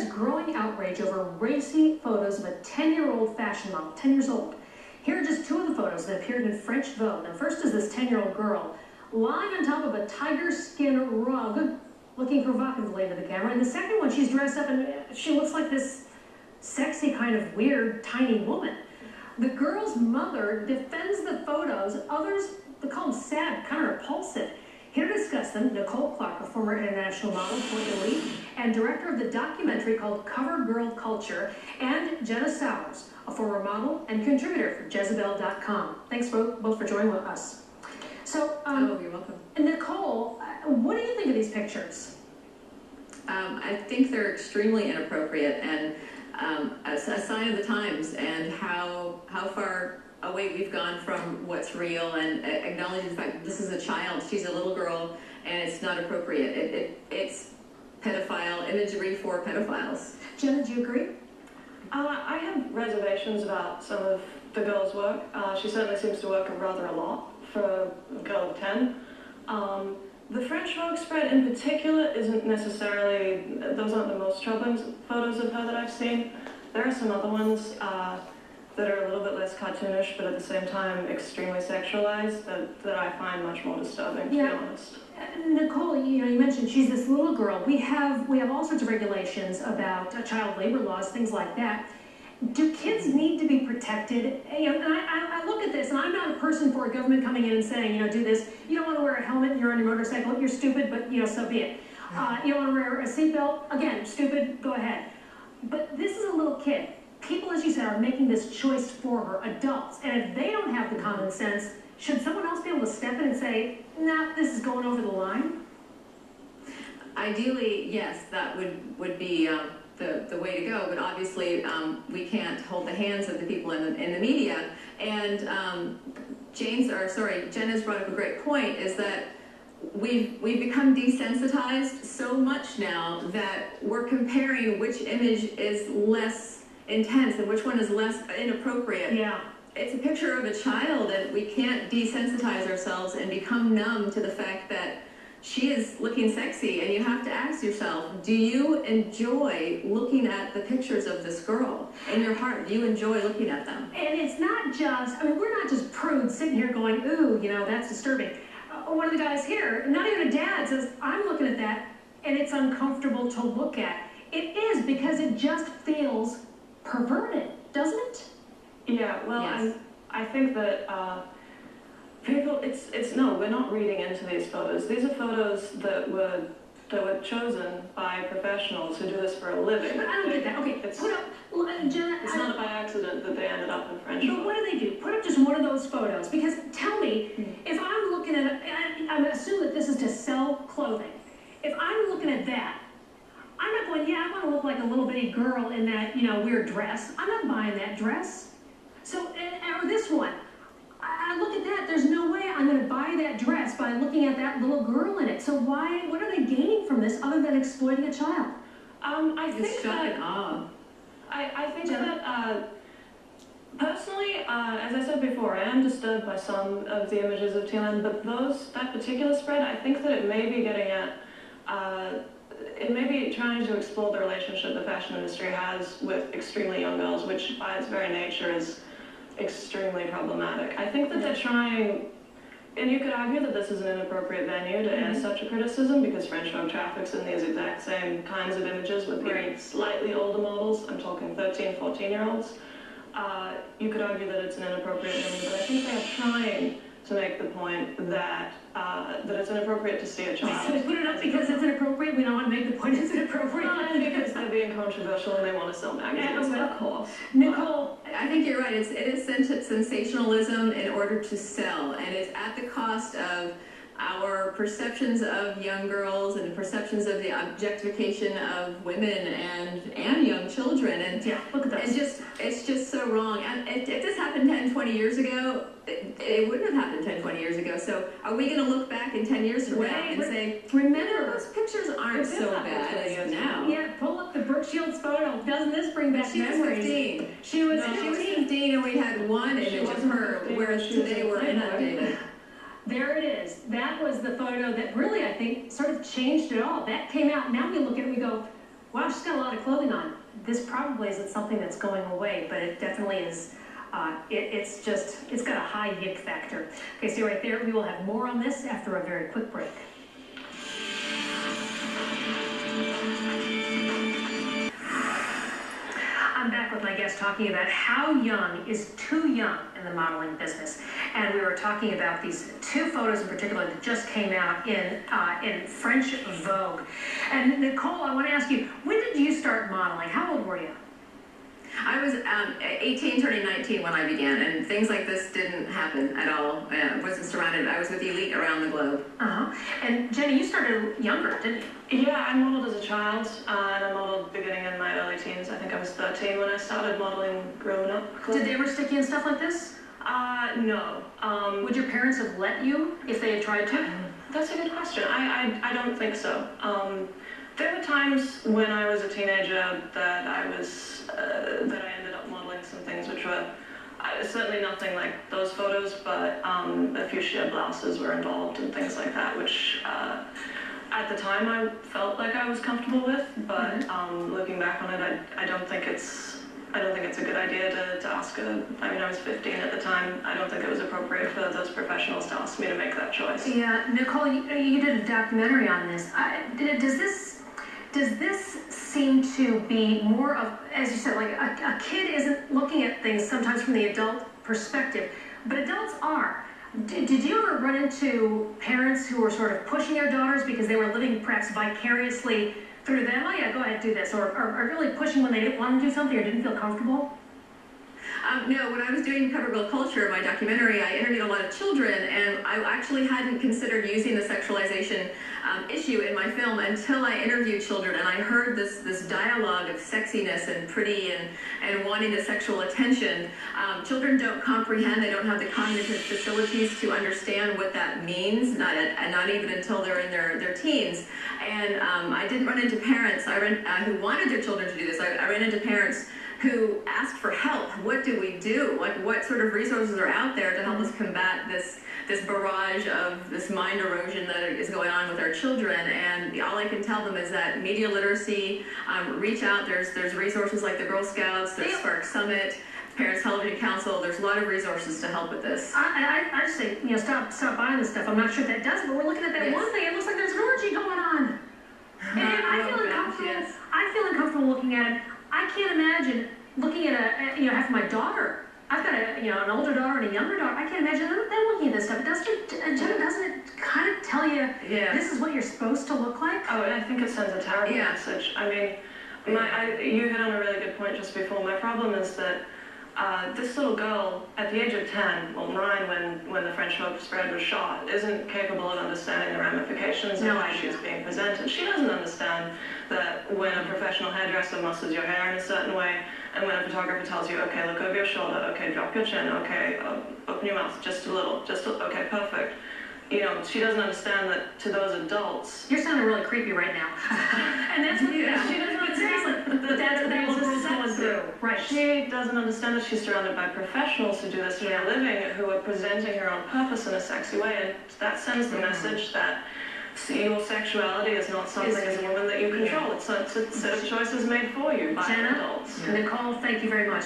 is growing outrage over racy photos of a 10-year-old fashion model, 10 years old. Here are just two of the photos that appeared in French Vogue. Now, first is this 10-year-old girl lying on top of a tiger skin rug, looking provocatively into the camera. And the second one, she's dressed up and she looks like this sexy kind of weird, tiny woman. The girl's mother defends the photos. Others call them sad, kind of repulsive. Here to discuss them, Nicole Clark, a former international model for Elite and director of the documentary called Cover Girl Culture, and Jenna Sowers, a former model and contributor for Jezebel.com. Thanks both for joining with us. So, you're welcome. Nicole, what do you think of these pictures? I think they're extremely inappropriate and a sign of the times and how far away we've gone from what's real, and acknowledging the fact that this is a child, she's a little girl, and it's not appropriate. It's pedophile imagery for pedophiles. Jenna, do you agree? I have reservations about some of the girl's work. She certainly seems to work rather a lot for a girl of 10. The French Vogue spread in particular isn't necessarily, those aren't the most troubling photos of her that I've seen. There are some other ones that are a little bit less cartoonish, but at the same time extremely sexualized, that I find much more disturbing, to be honest. Nicole, you mentioned she's this little girl. We have all sorts of regulations about child labor laws, things like that. Do kids need to be protected? And I look at this, and I'm not a person for a government coming in and saying, do this. You don't want to wear a helmet and you're on your motorcycle, you're stupid, but so be it. You don't want to wear a seatbelt, again, stupid, go ahead. But this is a little kid. People, as you said, are making this choice for her, adults. And if they don't have the common sense, should someone else be able to step in and say, nah, this is going over the line? Ideally, yes, that would be the way to go, but obviously we can't hold the hands of the people in the media. And Jenna's brought up a great point, is that we've become desensitized so much now that we're comparing which image is less intense and which one is less inappropriate. Yeah. It's a picture of a child, and we can't desensitize ourselves and become numb to the fact that she is looking sexy, and you have to ask yourself, do you enjoy looking at the pictures of this girl in your heart? Do you enjoy looking at them? And it's not just, we're not just prudes sitting here going, ooh, that's disturbing. One of the guys here, not even a dad, says, I'm looking at that, and it's uncomfortable to look at. It is, because it just feels perverted, doesn't it? Yeah, well, yes. I think that people, no, we're not reading into these photos. These are photos that were chosen by professionals who do this for a living. But I don't get that. Okay, put up, Jenna. It's not by accident that they ended up in French Vogue. But what do? Put up just one of those photos, because tell me, if I'm looking at it, I assume that this is to sell clothing. If I'm looking at that, I'm not going, I want to look like a little bitty girl in that, weird dress. I'm not buying that dress. So, or this one, I look at that, there's no way I'm going to buy that dress by looking at that little girl in it. So what are they gaining from this other than exploiting a child? I think Jenna? that, personally, as I said before, I am disturbed by some of the images of TLN, but that particular spread, I think that it may be getting at, it may be trying to explore the relationship the fashion industry has with extremely young girls, which by its very nature is extremely problematic. I think that they're trying, and you could argue that this is an inappropriate venue to air such a criticism, because French Vogue traffics in these exact same kinds of images with even slightly older models. I'm talking 13, 14-year-olds. You could argue that it's an inappropriate venue, but I think they are trying to make the point that that it's inappropriate to see a child. So they put it up because it's inappropriate? We don't want to make the point it's inappropriate? Because they're being controversial and they want to sell magazines, of course. Nicole, I think you're right. It is sensationalism in order to sell, and it's at the cost of our perceptions of young girls and perceptions of the objectification of women and young children. And yeah, look at this. It's just so wrong. And if this happened 10, 20 years ago, it wouldn't have happened 10, 20 years ago. So are we going to look back in 10 years from now and say, remember, those pictures aren't so bad as now? Yeah, pull up the Brooke Shields photo. Doesn't this bring back memories? She was 15. She was 15 and we had one image of her, whereas today we're inundated. There it is. That was the photo that really, I think, sort of changed it all. That came out. Now we look at it and we go, wow, she's got a lot of clothing on. This probably isn't something that's going away, but it definitely is. It's got a high yick factor. Okay, so right there, we will have more on this after a very quick break. I'm back with my guest talking about how young is too young in the modeling business. And we were talking about these two photos in particular that just came out in French Vogue. And Nicole, I want to ask you, when did you start modeling? How old were you? I was 18, turning 19 when I began, and things like this didn't happen at all. I wasn't surrounded. I was with the elite around the globe. And Jenny, you started younger, didn't you? Yeah, I modeled as a child, and I modeled beginning in my early teens. I think I was 13 when I started modeling growing up. Did they ever stick you in stuff like this? No. Would your parents have let you if they had tried to? That's a good question. I don't think so. There were times when I was a teenager that I ended up modeling some things which were certainly nothing like those photos, but a few sheer blouses were involved and things like that, which at the time I felt like I was comfortable with, but looking back on it, I don't think it's a good idea to ask I was 15 at the time. I don't think it was appropriate for those professionals to ask me to make that choice. Yeah, Nicole, you did a documentary on this. Does this seem to be more of, as you said, like a kid isn't looking at things sometimes from the adult perspective, but adults are. Did you ever run into parents who were sort of pushing their daughters because they were living perhaps vicariously through them? Oh yeah, go ahead, do this. Or really pushing when they didn't want to do something or didn't feel comfortable? No, when I was doing Cover Girl Culture, my documentary, I interviewed a lot of children, and I actually hadn't considered using the sexualization issue in my film until I interviewed children, and I heard this dialogue of sexiness and pretty and wanting the sexual attention. Children don't comprehend, they don't have the cognitive facilities to understand what that means, not even until they're in their teens. And I didn't run into parents who wanted their children to do this. I ran into parents who asked for help. What do we do? Like, what sort of resources are out there to help us combat this barrage of this mind erosion that is going on with our children? And all I can tell them is that media literacy, reach out. There's resources like the Girl Scouts, there's Spark Summit, Parents Television Council. There's a lot of resources to help with this. I just say, stop buying this stuff. I'm not sure if that does, but we're looking at that one thing. It looks like there's an orgy going on. And I feel uncomfortable. Yes. I feel uncomfortable looking at it. I can't imagine looking at half my daughter. I've got an older daughter and a younger daughter. I can't imagine them looking at this stuff. Doesn't it kind of tell you this is what you're supposed to look like? Oh, and I think it sends a terrible message. I mean, you hit on a really good point just before. My problem is that this little girl, at the age of 10, well, 9 when the French Vogue spread was shot, isn't capable of understanding the ramifications of how she's being presented. She doesn't understand that when a professional hairdresser muscles your hair in a certain way, and when a photographer tells you, okay, look over your shoulder, okay, drop your chin, okay, open your mouth just a little, okay, perfect. She doesn't understand that to those adults. You're sounding really creepy right now. And that's what she doesn't understand. That's what the world's going through. Right. She doesn't understand that she's surrounded by professionals who do this for a living, who are presenting her on purpose in a sexy way, and that sends the message that your sexuality is not something as a woman that you control. It's a set of choices made for you by adults. Nicole, thank you very much.